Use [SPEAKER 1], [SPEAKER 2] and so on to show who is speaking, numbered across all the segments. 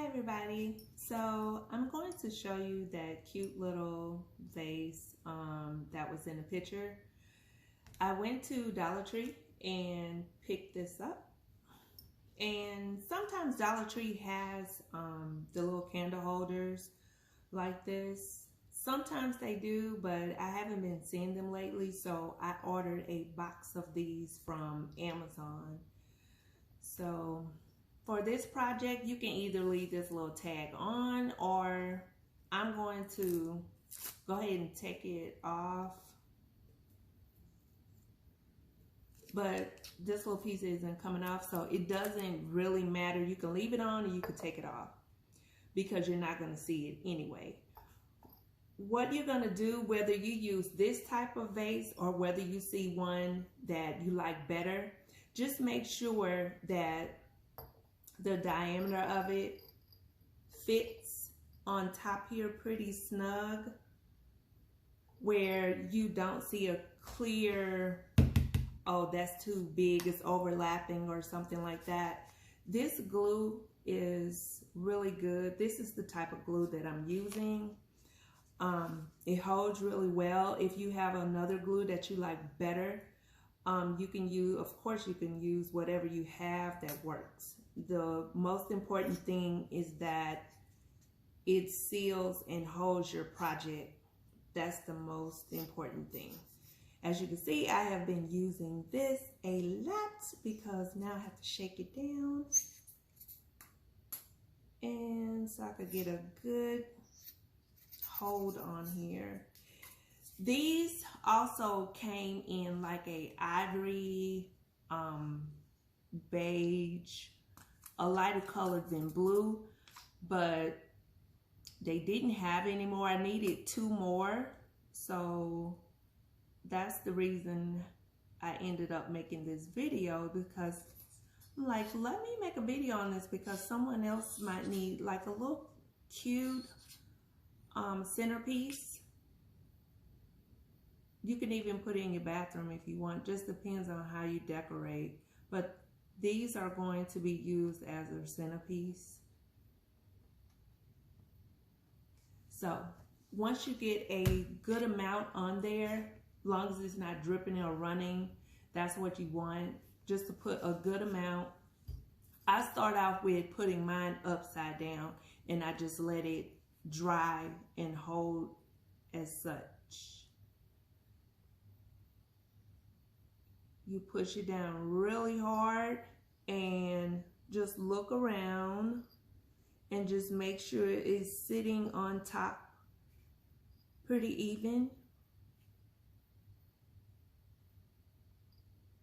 [SPEAKER 1] everybody. So I'm going to show you that cute little vase that was in the picture. I went to Dollar Tree and picked this up. And sometimes Dollar Tree has the little candle holders like this. Sometimes they do, but I haven't been seeing them lately. So I ordered a box of these from Amazon. So for this project, you can either leave this little tag on, or I'm going to go ahead and take it off. But this little piece isn't coming off, so it doesn't really matter. You can leave it on or you can take it off because you're not going to see it anyway. What you're going to do, whether you use this type of vase or whether you see one that you like better, just make sure that the diameter of it fits on top here pretty snug, where you don't see a clear, oh, that's too big, it's overlapping or something like that. This glue is really good. This is the type of glue that I'm using. It holds really well. If you have another glue that you like better, you can use, of course, you can use whatever you have that works. The most important thing is that it seals and holds your project. That's the most important thing. As you can see, I have been using this a lot because now I have to shake it down. And so I could get a good hold on here. These also came in like a ivory, beige, a lighter color than blue, but they didn't have any more. I needed 2 more, so that's the reason I ended up making this video, because I'm like, let me make a video on this because someone else might need like a little cute centerpiece. You can even put it in your bathroom if you want, just depends on how you decorate. But these are going to be used as a centerpiece. So once you get a good amount on there, as long as it's not dripping or running, that's what you want, just to put a good amount. I start off with putting mine upside down and I just let it dry and hold as such. You push it down really hard and just look around and just make sure it's sitting on top pretty even.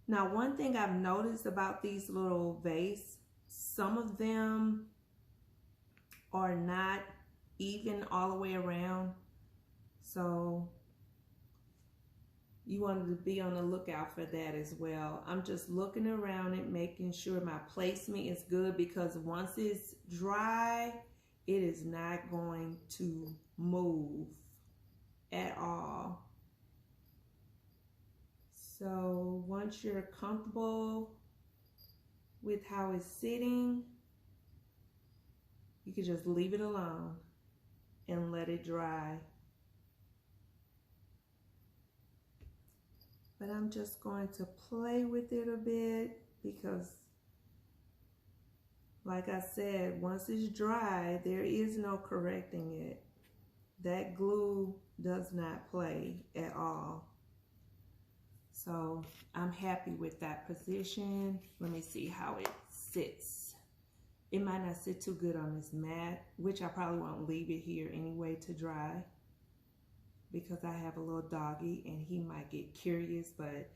[SPEAKER 1] Now, one thing I've noticed about these little vases, some of them are not even all the way around. So you wanted to be on the lookout for that as well. I'm just looking around it, making sure my placement is good, because once it's dry, it is not going to move at all. So once you're comfortable with how it's sitting, you can just leave it alone and let it dry. But I'm just going to play with it a bit because, like I said, once it's dry, there is no correcting it. That glue does not play at all. So I'm happy with that position. Let me see how it sits. It might not sit too good on this mat, which I probably won't leave it here anyway to dry, because I have a little doggy and he might get curious, but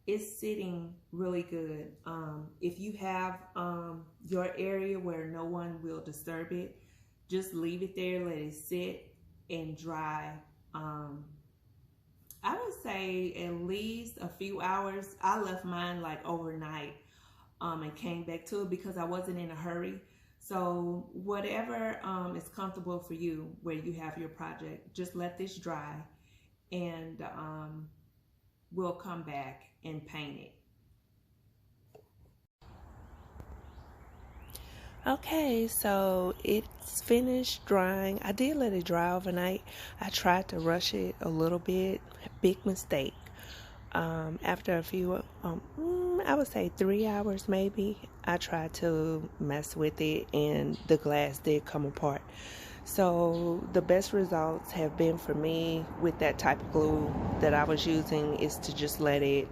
[SPEAKER 1] it's sitting really good. If you have your area where no one will disturb it, just leave it there, let it sit and dry. I would say at least a few hours. I left mine like overnight and came back to it because I wasn't in a hurry. So whatever is comfortable for you where you have your project, just let this dry and we'll come back and paint it. Okay, so it's finished drying. I did let it dry overnight. I tried to rush it a little bit. Big mistake. After a few, I would say 3 hours maybe, I tried to mess with it and the glass did come apart. So the best results have been for me with that type of glue that I was using is to just let it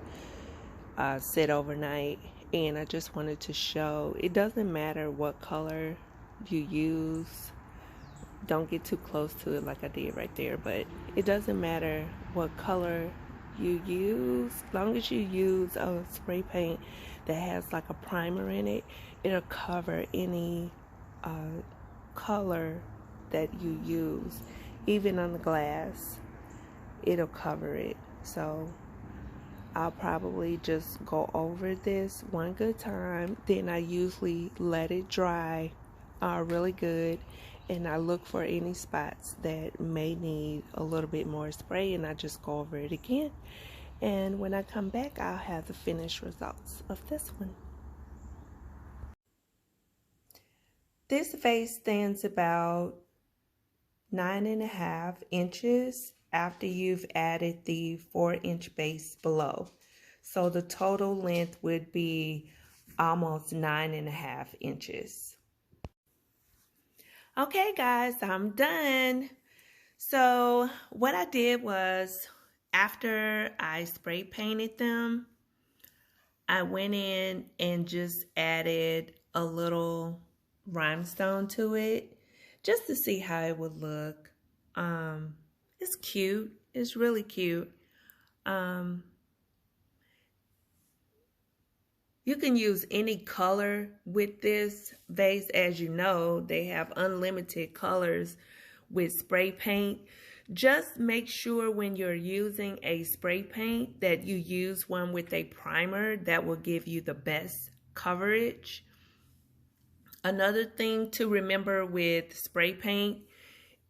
[SPEAKER 1] sit overnight. And I just wanted to show it doesn't matter what color you use. Don't get too close to it like I did right there, but it doesn't matter what color you use, as long as you use a spray paint that has like a primer in it, it'll cover any color that you use. Even on the glass, it'll cover it. So I'll probably just go over this one good time, then I usually let it dry really good, and I look for any spots that may need a little bit more spray, and I just go over it again. And when I come back, I'll have the finished results of this one. This vase stands about 9.5 inches after you've added the 4-inch base below. So the total length would be almost 9.5 inches. Okay guys, I'm done. So what I did was, after I spray painted them, I went in and just added a little rhinestone to it just to see how it would look. It's cute. It's really cute. You can use any color with this vase. As you know, they have unlimited colors with spray paint. Just make sure when you're using a spray paint that you use one with a primer that will give you the best coverage. Another thing to remember with spray paint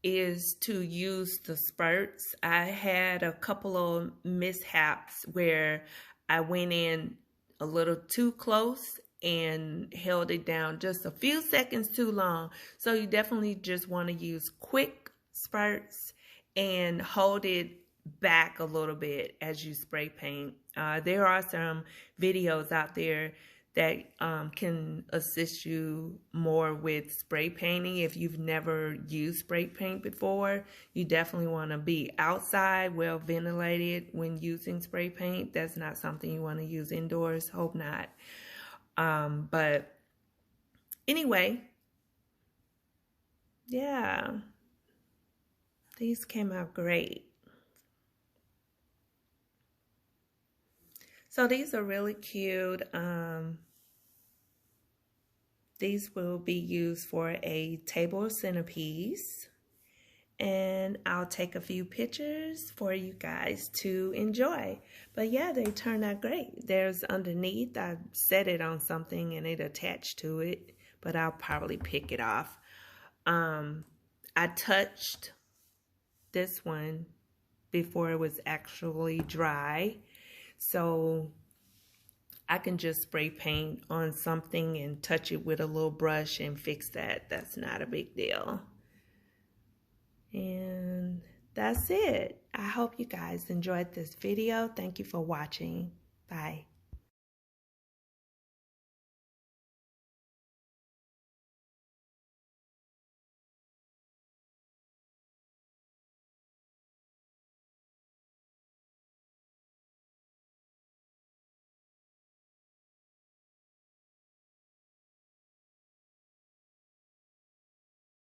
[SPEAKER 1] is to use the spurts. I had a couple of mishaps where I went in a little too close and held it down just a few seconds too long. So you definitely just want to use quick spurts and hold it back a little bit as you spray paint. There are some videos out there that can assist you more with spray painting. If you've never used spray paint before, you definitely want to be outside, well ventilated when using spray paint. That's not something you want to use indoors. Hope not. But anyway, yeah, these came out great. So these are really cute. These will be used for a table centerpiece, and I'll take a few pictures for you guys to enjoy. But yeah, they turned out great. There's underneath, I set it on something and it attached to it, but I'll probably pick it off. I touched this one before it was actually dry, so I can just spray paint on something and touch it with a little brush and fix that. That's not a big deal. And that's it. I hope you guys enjoyed this video. Thank you for watching. Bye.